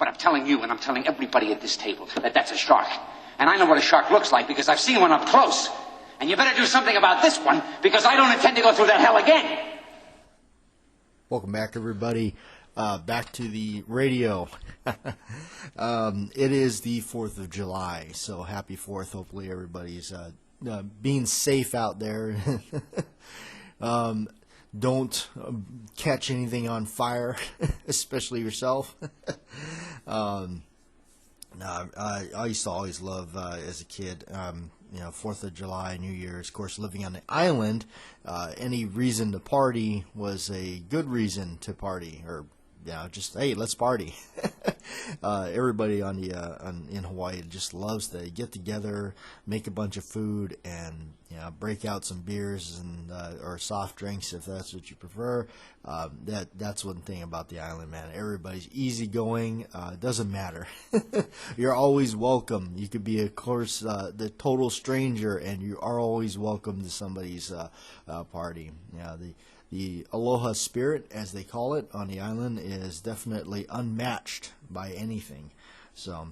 But I'm telling you and I'm telling everybody at this table that that's a shark. And I know what a shark looks like because I've seen one up close. And you better do something about this one because I don't intend to go through that hell again. Welcome back, everybody. Back to the radio. It is the 4th of July, so happy 4th. Hopefully everybody's being safe out there. Don't catch anything on fire, especially yourself. I used to always love, as a kid, 4th of July, New Year's. Of course, living on the island, any reason to party was a good reason to party, or just, hey, let's party. Everybody in Hawaii just loves to get together, make a bunch of food, and break out some beers and or soft drinks if that's what you prefer. That's one thing about the island, man. Everybody's easygoing. It doesn't matter. You're always welcome. You could be, of course, the total stranger, and you are always welcome to somebody's party. The aloha spirit, as they call it on the island, is definitely unmatched by anything. So,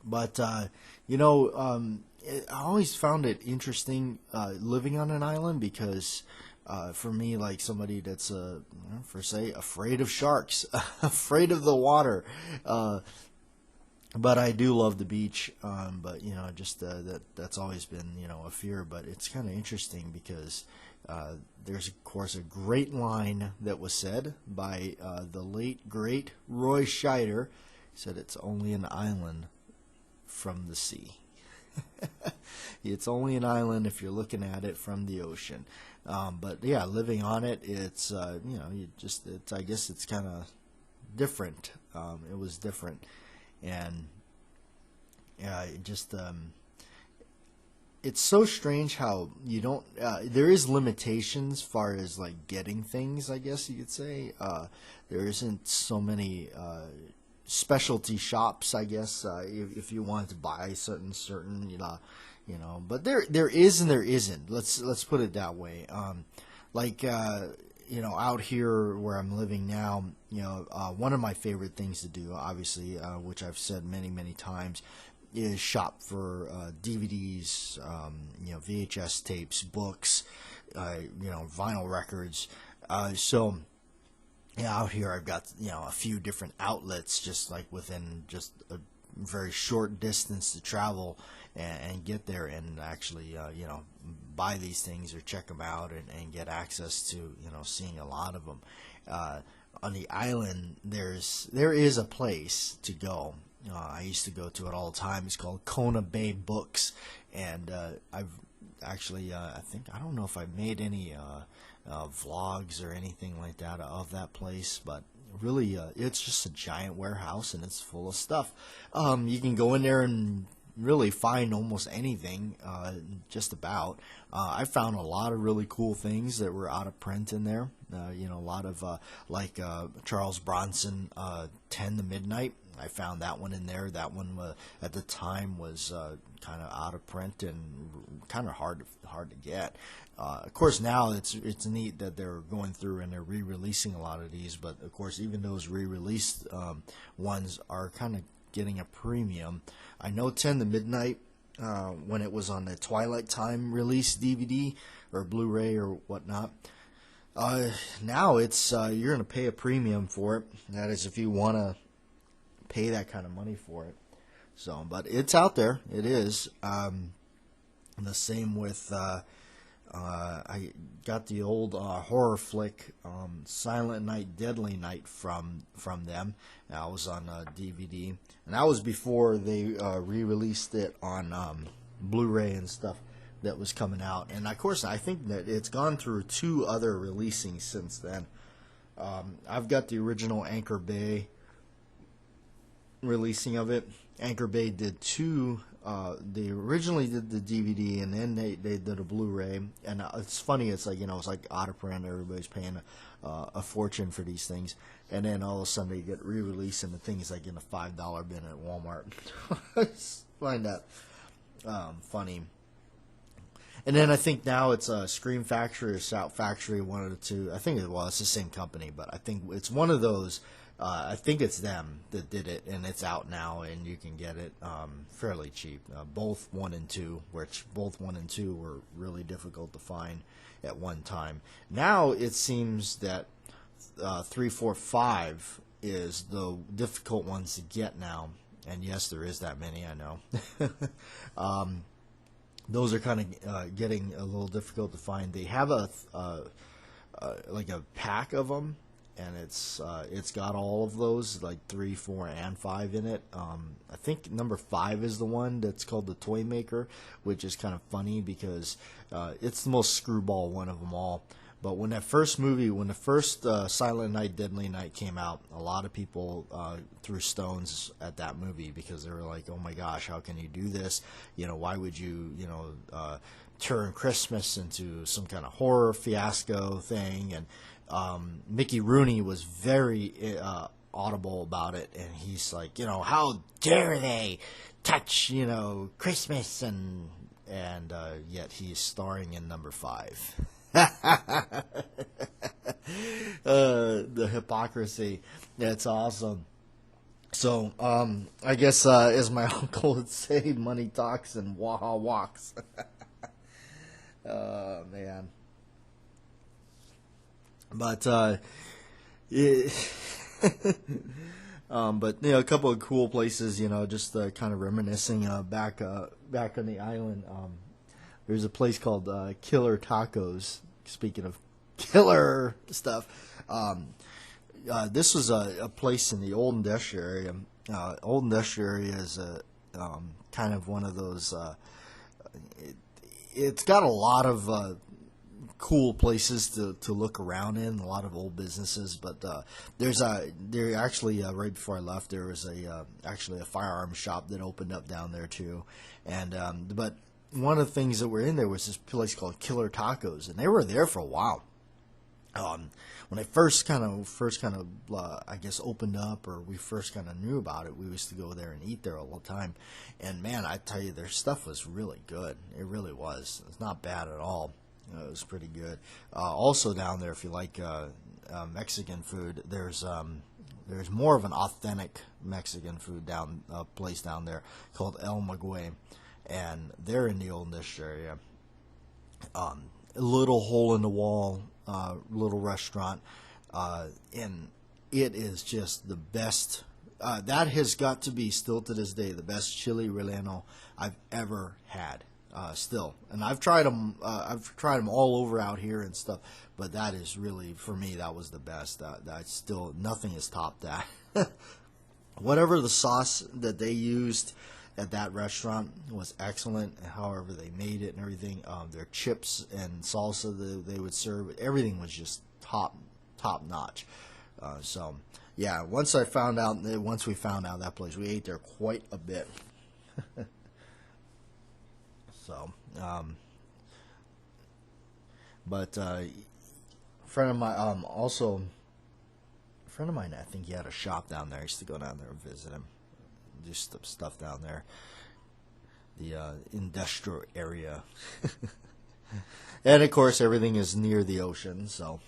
but I always found it interesting living on an island because, for me, like somebody that's afraid of sharks, afraid of the water. But I do love the beach. But that's always been a fear. But it's kind of interesting because. There's, of course, a great line that was said by the late, great Roy Scheider. He said, "It's only an island from the sea." It's only an island if you're looking at it from the ocean. But yeah, living on it, it's I guess it's kind of different. It was different, and it's so strange how you don't. There is limitations as far as like getting things. I guess you could say there isn't so many specialty shops. I guess if you wanted to buy certain. But there is and there isn't. Let's put it that way. Out here where I'm living now, one of my favorite things to do, obviously, which I've said many times, is shop for DVDs, VHS tapes, books, vinyl records. So out here I've got a few different outlets just like within just a very short distance to travel and get there and actually buy these things or check them out and get access to seeing a lot of them. On the island there is a place to go. I used to go to it all the time. It's called Kona Bay Books, and I've actually, I don't know if I made any vlogs or anything like that of that place, but really, it's just a giant warehouse, and it's full of stuff. You can go in there and really find almost anything, just about. I found a lot of really cool things that were out of print in there. A lot of Charles Bronson, 10 to Midnight. I found that one in there. That one at the time was kind of out of print and kind of hard to get. Of course, now it's neat that they're going through and they're re-releasing a lot of these. But of course, even those re-released ones are kind of getting a premium. I know 10 to Midnight, when it was on the Twilight Time release DVD or Blu-ray or whatnot. Now it's you're going to pay a premium for it. That is, if you want to pay that kind of money for it. So, but it's out there. It is. The same with I got the old horror flick Silent Night, Deadly Night from them. That was on DVD, and that was before they re-released it on Blu-ray and stuff that was coming out. And of course, I think that it's gone through 2 other releasing since then. I've got the original Anchor Bay releasing of it. Anchor Bay did 2. They originally did the DVD, and then they did a Blu-ray. And it's funny, it's like it's like out of print. Everybody's paying a fortune for these things, and then all of a sudden they get re-released, and the thing is like in a $5 bin at Walmart. I find that funny. And then I think now it's Scream Factory or Shout Factory, one of the two. I think it's the same company, but I think it's one of those I think it's them that did it, and it's out now, and you can get it fairly cheap. Both 1 and 2, which both 1 and 2 were really difficult to find at one time. Now it seems that 3, 4, 5 is the difficult ones to get now, and yes, there is that many, I know. Those are kind of getting a little difficult to find. They have like a pack of them, and it's got all of those, like 3, 4, and 5 in it. I think number 5 is the one that's called the Toy Maker, which is kind of funny because it's the most screwball one of them all. But when the first Silent Night, Deadly Night came out, a lot of people threw stones at that movie because they were like, "Oh my gosh, how can you do this? Why would you, turn Christmas into some kind of horror fiasco thing?" And Mickey Rooney was very audible about it, and he's like, "How dare they touch, Christmas?" And yet he's starring in number 5. The hypocrisy. That's awesome. So, I guess, as my uncle would say, money talks and Waha walks. Oh, man. But, but a couple of cool places, just kind of reminiscing back on the island. There's a place called Killer Tacos. Speaking of killer stuff, this was a place in the Old Industrial area. Old Industrial area is kind of one of those. It's got a lot of cool places to look around in, a lot of old businesses. But there actually right before I left, there was actually a firearms shop that opened up down there too, and but. One of the things that were in there was this place called Killer Tacos, and they were there for a while. When I first kind of I guess opened up, or we first kind of knew about it, we used to go there and eat there all the time. And man, I tell you, their stuff was really good. It really was. It's not bad at all. It was pretty good. Also down there, if you like Mexican food, there's more of an authentic Mexican food place down there called El Maguey. And they're in the Old Industrial area. A little hole in the wall, little restaurant, and it is just the best. That has got to be still to this day the best chili relleno I've ever had. Still, and I've tried them. I've tried them all over out here and stuff, but that is really, for me, that was the best. That still, nothing has topped that. Whatever the sauce that they used at that restaurant was excellent. However they made it and everything, their chips and salsa they would serve, everything was just top notch. So yeah, once we found out that place, we ate there quite a bit. So but friend of mine, a friend of mine, I think he had a shop down there. I used to go down there and visit him. Do stuff down there, the industrial area. And of course everything is near the ocean, so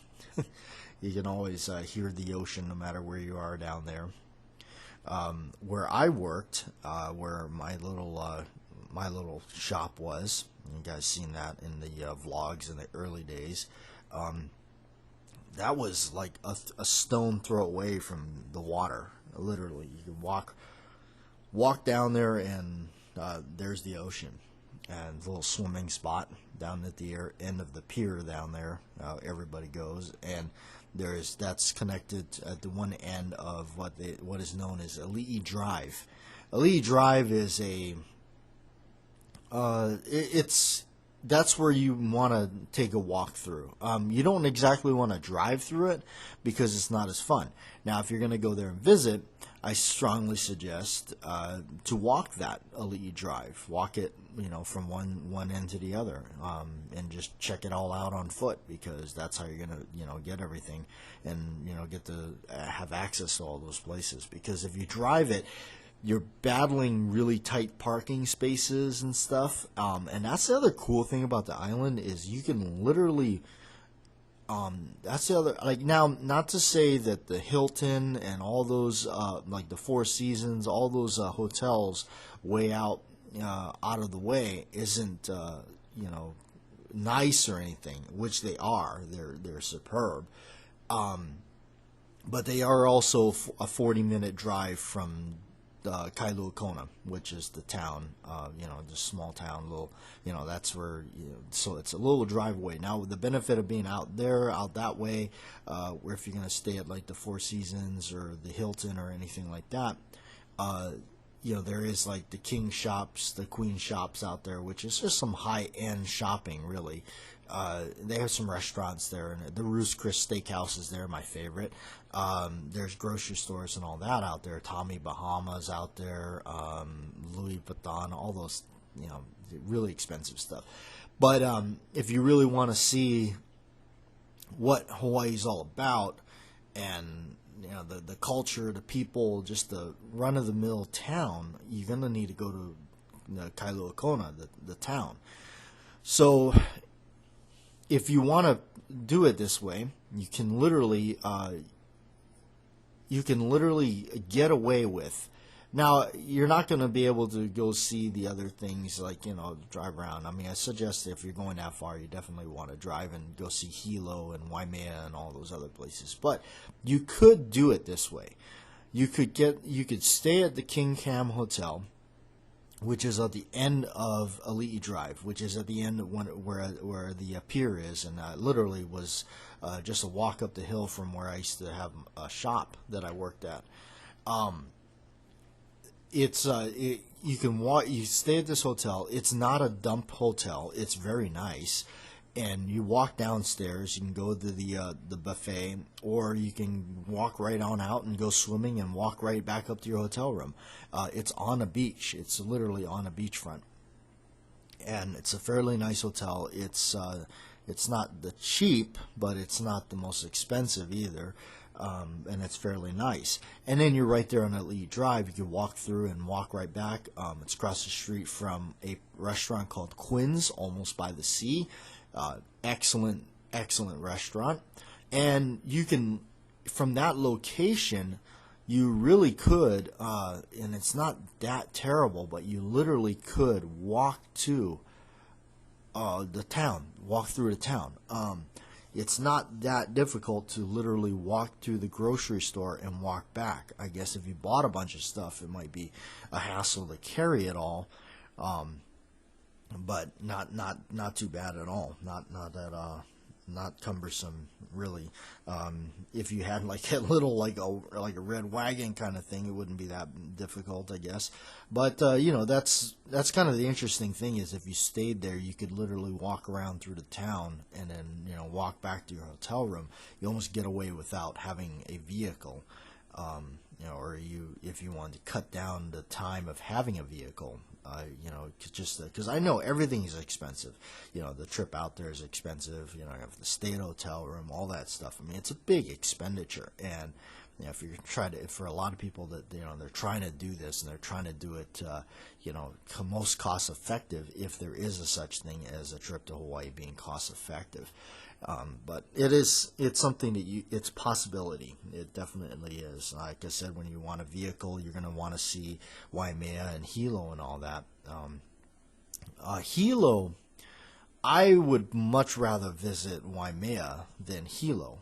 you can always hear the ocean no matter where you are down there. Where I worked, where my little shop was, you guys seen that in the vlogs in the early days, that was like a stone throw away from the water. Literally, you could walk down there, and there's the ocean, and the little swimming spot down at the end of the pier down there. Everybody goes, and that's connected at the one end of what is known as Ali'i Drive. Ali'i Drive is that's where you want to take a walk through. You don't exactly want to drive through it because it's not as fun. Now, if you're going to go there and visit, I strongly suggest to walk that Ali'i Drive. Walk it, from one end to the other, and just check it all out on foot, because that's how you're going to, get everything and, get to have access to all those places. Because if you drive it, you're battling really tight parking spaces and stuff. And that's the other cool thing about the island is you can literally That's the other, like, now, not to say that the Hilton and all those like the Four Seasons, all those hotels way out of the way isn't nice or anything, which they are. They're superb, but they are also a 40-minute drive from Kailua which is the town, the small town, little, that's where, so it's a little drive away. Now, the benefit of being out that way, where if you're going to stay at like the Four Seasons or the Hilton or anything like that, there is like the king shops, the queen shops out there, which is just some high-end shopping, really. They have some restaurants there, and the Ruth's Chris Steakhouse is there, my favorite. There's grocery stores and all that out there. Tommy Bahama's out there, Louis Vuitton, all those, really expensive stuff. But if you really want to see what Hawaii's all about, and the culture, the people, just the run-of-the-mill town, you're going to need to go to Kailua Kona, the town. So if you want to do it this way, you can literally get away with. Now, you're not going to be able to go see the other things, like, drive around. I mean, I suggest if you're going that far, you definitely want to drive and go see Hilo and Waimea and all those other places. But you could do it this way. You could stay at the King Cam Hotel, which is at the end of Ali'i Drive, which is at the end of where the pier is, and literally was just a walk up the hill from where I used to have a shop that I worked at. You can walk. You stay at this hotel. It's not a dump hotel. It's very nice, and you walk downstairs. You can go to the buffet, or you can walk right on out and go swimming and walk right back up to your hotel room. It's on a beach. It's literally on a beachfront, and it's a fairly nice hotel. It's not the cheap, but it's not the most expensive either. And it's fairly nice. And then you're right there on Ali'i Drive. You can walk through and walk right back. It's across the street from a restaurant called Quinn's, almost by the sea. Excellent restaurant. And you can, from that location, you really could, and it's not that terrible, but you literally could walk to the town, walk through the town. It's not that difficult to literally walk to the grocery store and walk back. I guess if you bought a bunch of stuff, it might be a hassle to carry it all, but not too bad at all. Not cumbersome, really. If you had like a little like a red wagon kind of thing, it wouldn't be that difficult, I guess. But that's kind of the interesting thing, is if you stayed there, you could literally walk around through the town and then walk back to your hotel room. You almost get away without having a vehicle, or if you wanted to cut down the time of having a vehicle. Just because I know everything is expensive. The trip out there is expensive. You have to stay at a hotel room, all that stuff. I mean, it's a big expenditure, and if you're trying to, for a lot of people that they're trying to do this and they're trying to do it, most cost effective, if there is a such thing as a trip to Hawaii being cost effective. But it's something that it's a possibility. It definitely is. Like I said, when you want a vehicle, you're going to want to see Waimea and Hilo and all that. Hilo, I would much rather visit Waimea than Hilo.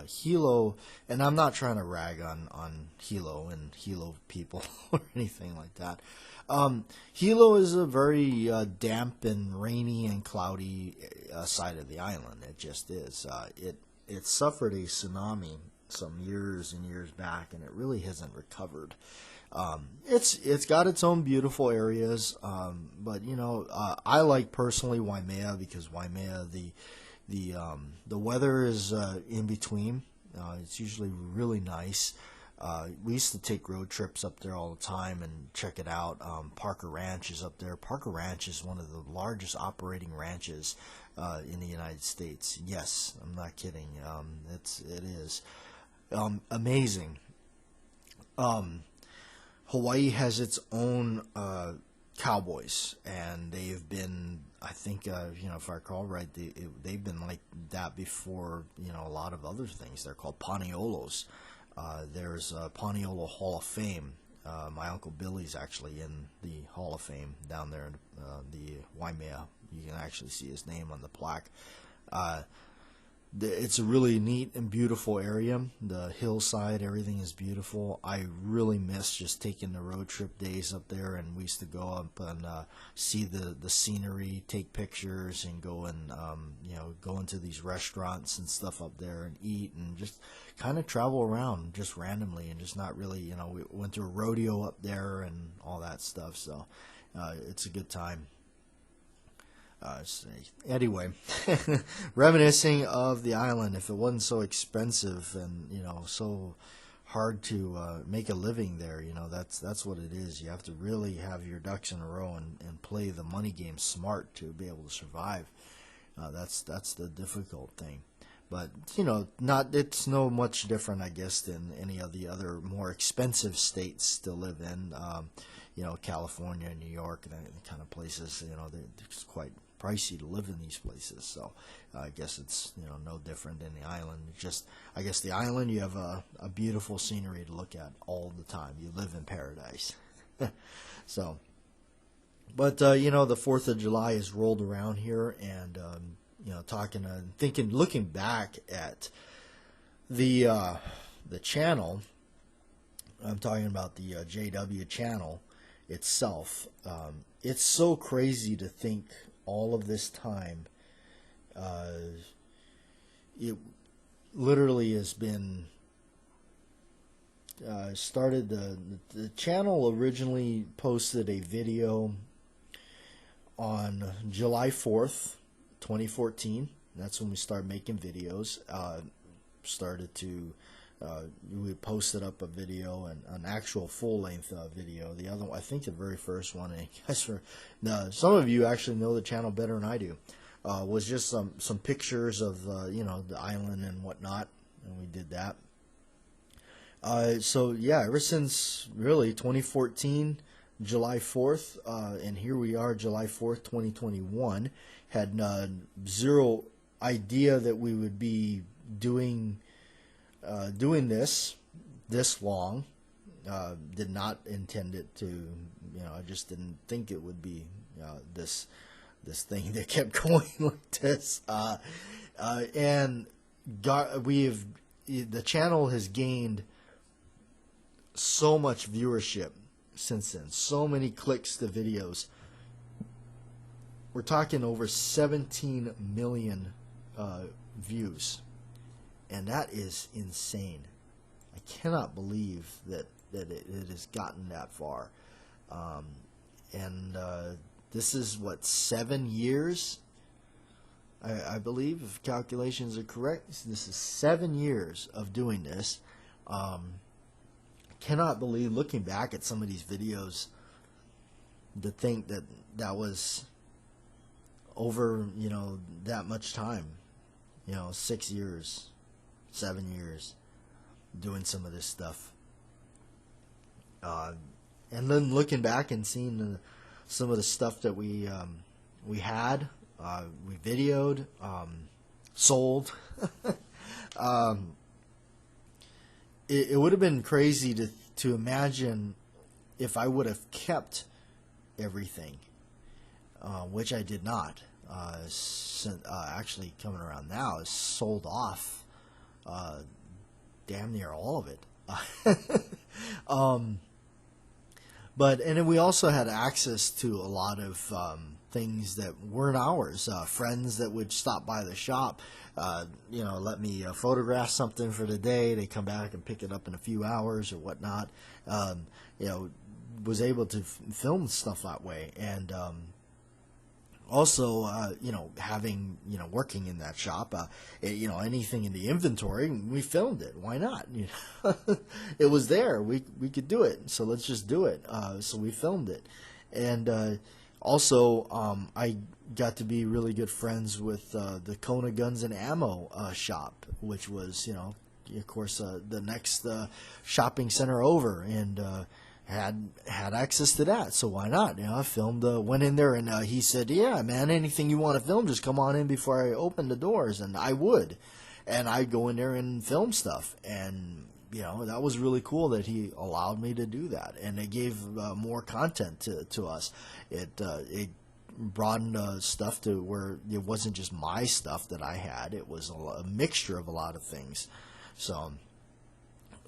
Hilo, and I'm not trying to rag on Hilo and Hilo people or anything like that. Hilo is a very damp and rainy and cloudy side of the island. It just is. It suffered a tsunami some years and years back, and it really hasn't recovered. It's got its own beautiful areas, but I like personally Waimea, because Waimea the weather is in between. It's usually really nice. We used to take road trips up there all the time and check it out. Parker Ranch is up there. Parker Ranch is one of the largest operating ranches in the United States. Yes, I'm not kidding. It is amazing. Hawaii has its own cowboys, and they've been, I think, if I recall right, they've been like that before, a lot of other things. They're called Paniololos. There's a Paniolo Hall of Fame. My Uncle Billy's actually in the Hall of Fame down there in the Waimea. You can actually see his name on the plaque. It's a really neat and beautiful area. The hillside, everything is beautiful. I really miss just taking the road trip days up there, and we used to go up and see the scenery, take pictures, and go and go into these restaurants and stuff up there and eat, and just kind of travel around just randomly, and just not really, we went to a rodeo up there and all that stuff. So it's a good time. Anyway, reminiscing of the island. If it wasn't so expensive and so hard to make a living there, that's what it is. You have to really have your ducks in a row and play the money game smart to be able to survive. That's the difficult thing. But it's no much different, I guess, than any of the other more expensive states to live in. California, New York, that kind of places. It's quite pricey to live in these places, so I guess it's no different than the island. Just, I guess the island, you have a beautiful scenery to look at all the time. You live in paradise. So, but the 4th of July is rolled around here, and looking back at the channel. I'm talking about the JW channel itself. It's so crazy to think all of this time. It literally has been started. The channel originally posted a video on July 4th, 2014. That's when we started making videos. We posted up a video, and an actual full-length video. The other one, I think the very first one, and some of you actually know the channel better than I do, was just some pictures of the island and whatnot, and we did that. So yeah, ever since really 2014, July 4th, and here we are, July 4th, 2021, had zero idea that we would be doing this long. Did not intend it to, I just didn't think it would be this thing that kept going like this. And the channel has gained so much viewership since then. So many clicks to videos. We're talking over 17 million views. And that is insane. I cannot believe that it has gotten that far. This is, 7 years? I believe, if calculations are correct. This is 7 years of doing this. Cannot believe, looking back at some of these videos, to think that was over, that much time. 6 years. 7 years doing some of this stuff, and then looking back and seeing some of the stuff that we had, we videoed, sold. It would have been crazy to imagine if I would have kept everything, which I did not. Actually, coming around now, is sold off. Damn near all of it. And then we also had access to a lot of things that weren't ours. Friends that would stop by the shop, let me photograph something for the day. They come back and pick it up in a few hours or whatnot. Was able to film stuff that way, and also, having, working in that shop, anything in the inventory, we filmed it. Why not? It was there. We could do it. So let's just do it. So we filmed it. And also, I got to be really good friends with the Kona Guns and Ammo shop, which was, of course, the next shopping center over. And had access to that, so why not? I filmed, went in there, and he said, "Yeah, man, anything you want to film, just come on in before I open the doors," and I would, and I'd go in there and film stuff, and that was really cool that he allowed me to do that, and it gave more content to us. It broadened stuff to where it wasn't just my stuff that I had; it was a mixture of a lot of things, so.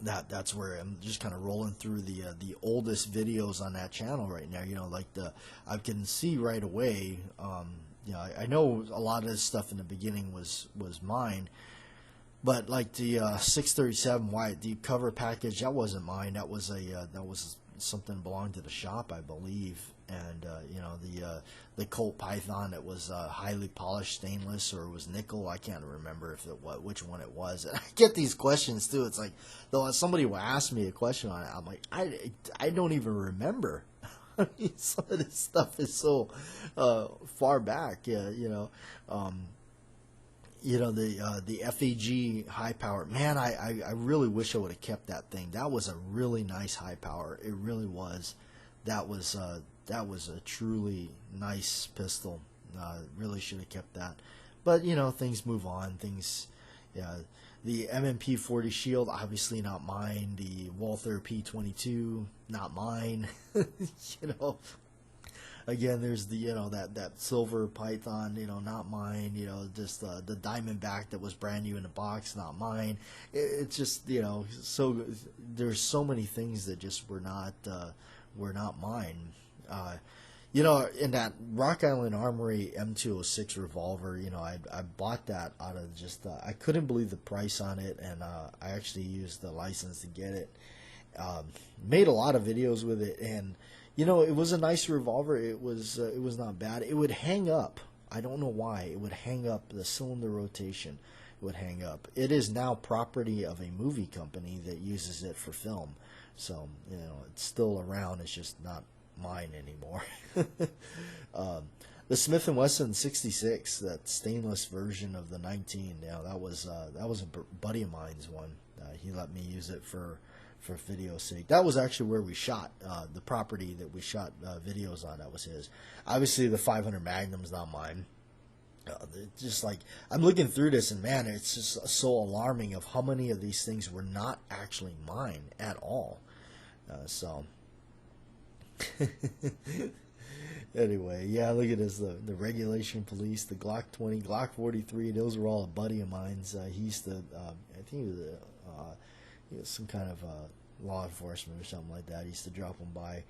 That's where I'm just kind of rolling through the oldest videos on that channel right now. I can see right away. I know a lot of this stuff in the beginning was mine, but like the 637 Wyatt Deep cover package, that wasn't mine. That was something that belonged to the shop, I believe. And the Colt Python, that was highly polished stainless, or it was nickel. I can't remember which one it was. And I get these questions too. It's like, though, somebody will ask me a question on it, I'm like, I don't even remember. I mean, some of this stuff is so far back. The FAG high power, man, I really wish I would have kept that thing. That was a really nice high power. It really was. That was a truly nice pistol. Really should have kept that. But things move on. The MMP 40 Shield, obviously not mine. The Walther P22, not mine. Again, there's the that silver Python, not mine. Just the Diamondback that was brand new in the box, not mine. It's just so there's so many things that just were not mine. In that Rock Island Armory M206 revolver, I bought that out of just I couldn't believe the price on it, and I actually used the license to get it. Made a lot of videos with it, and it was a nice revolver. It was not bad. It would hang up. I don't know why. It would hang up. The cylinder rotation would hang up. It is now property of a movie company that uses it for film. So, it's still around. It's just not mine anymore. The Smith & Wesson 66, that stainless version of the 19, that was a buddy of mine's one. He let me use it for video's sake. That was actually where we shot the property that we shot videos on. That was his. Obviously, the 500 Magnum's not mine. Just like, I'm looking through this, and man, it's just so alarming of how many of these things were not actually mine at all. Anyway, yeah, look at this, the Regulation Police, the Glock 20, Glock 43, those were all a buddy of mine's. He used to, I think he was some kind of law enforcement or something like that. He used to drop them by.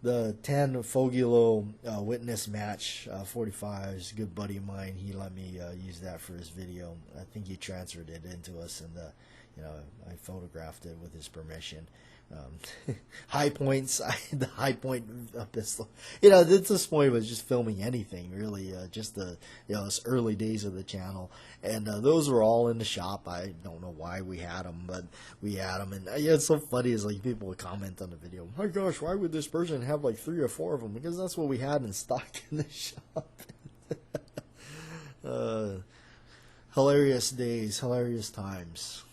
The 10 Fogilo Witness Match 45 is a good buddy of mine. He let me use that for his video. I think he transferred it into us, and I photographed it with his permission. High Points, the High Point pistol. At this point, was just filming anything really. Just the this early days of the channel, and those were all in the shop. I don't know why we had them, but we had them, and it's so funny. Is like people would comment on the video. My gosh, why would this person have like 3 or 4 of them? Because that's what we had in stock in the shop. Hilarious days, hilarious times.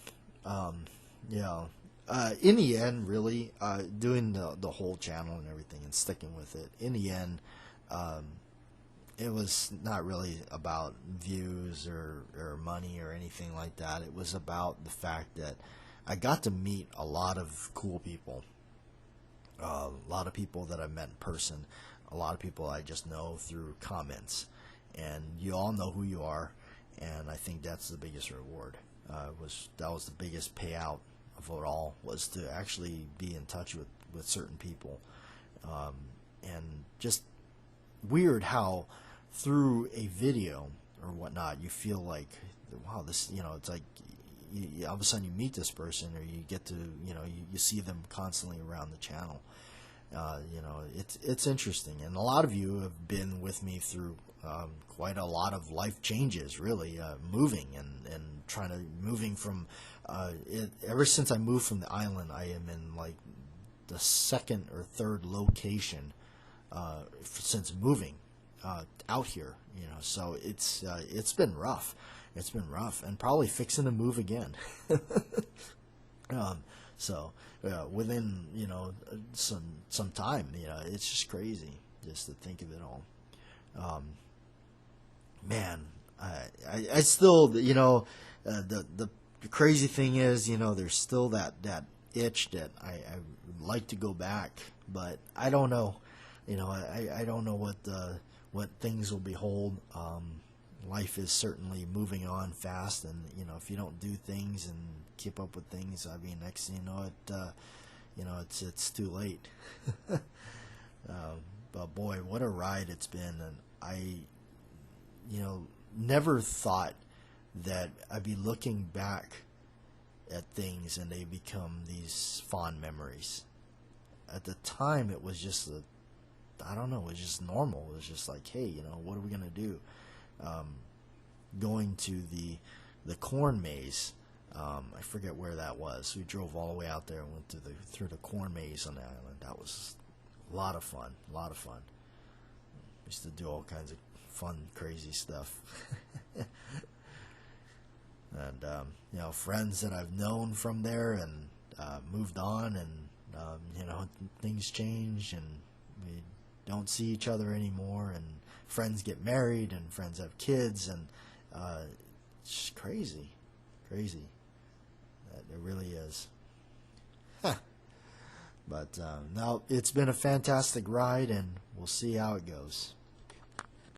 In the end, really, doing the whole channel and everything and sticking with it, in the end, it was not really about views or money or anything like that. It was about the fact that I got to meet a lot of cool people, a lot of people that I met in person, a lot of people I just know through comments, and you all know who you are, and I think that's the biggest reward. That was the biggest payout of it all, was to actually be in touch with certain people, and just weird how through a video or whatnot you feel like, wow, this, it's like all of a sudden you meet this person, or you get to, you see them constantly around the channel. It's interesting, and a lot of you have been with me through quite a lot of life changes, really, moving and moving from ever since I moved from the island. I am in like the 2nd or 3rd location since moving out here, so it's been rough. It's been rough, and probably fixing to move again. So within some time, it's just crazy just to think of it all. Man, I still, the crazy thing is, there's still that itch that I would like to go back, but I don't know. I don't know what things will behold. Life is certainly moving on fast, and if you don't do things and keep up with things, I mean, next thing you know it, it's too late. But boy, what a ride it's been, and I never thought that I'd be looking back at things and they become these fond memories. At the time, it was just I don't know, it was just normal. It was just like, hey, what are we gonna do? Going to the corn maze, I forget where that was. We drove all the way out there and went through the corn maze on the island. That was a lot of fun. We used to do all kinds of fun, crazy stuff. And friends that I've known from there and moved on, and things change, and we don't see each other anymore, and friends get married, and friends have kids, and it's just crazy. It really is. But now it's been a fantastic ride, and we'll see how it goes.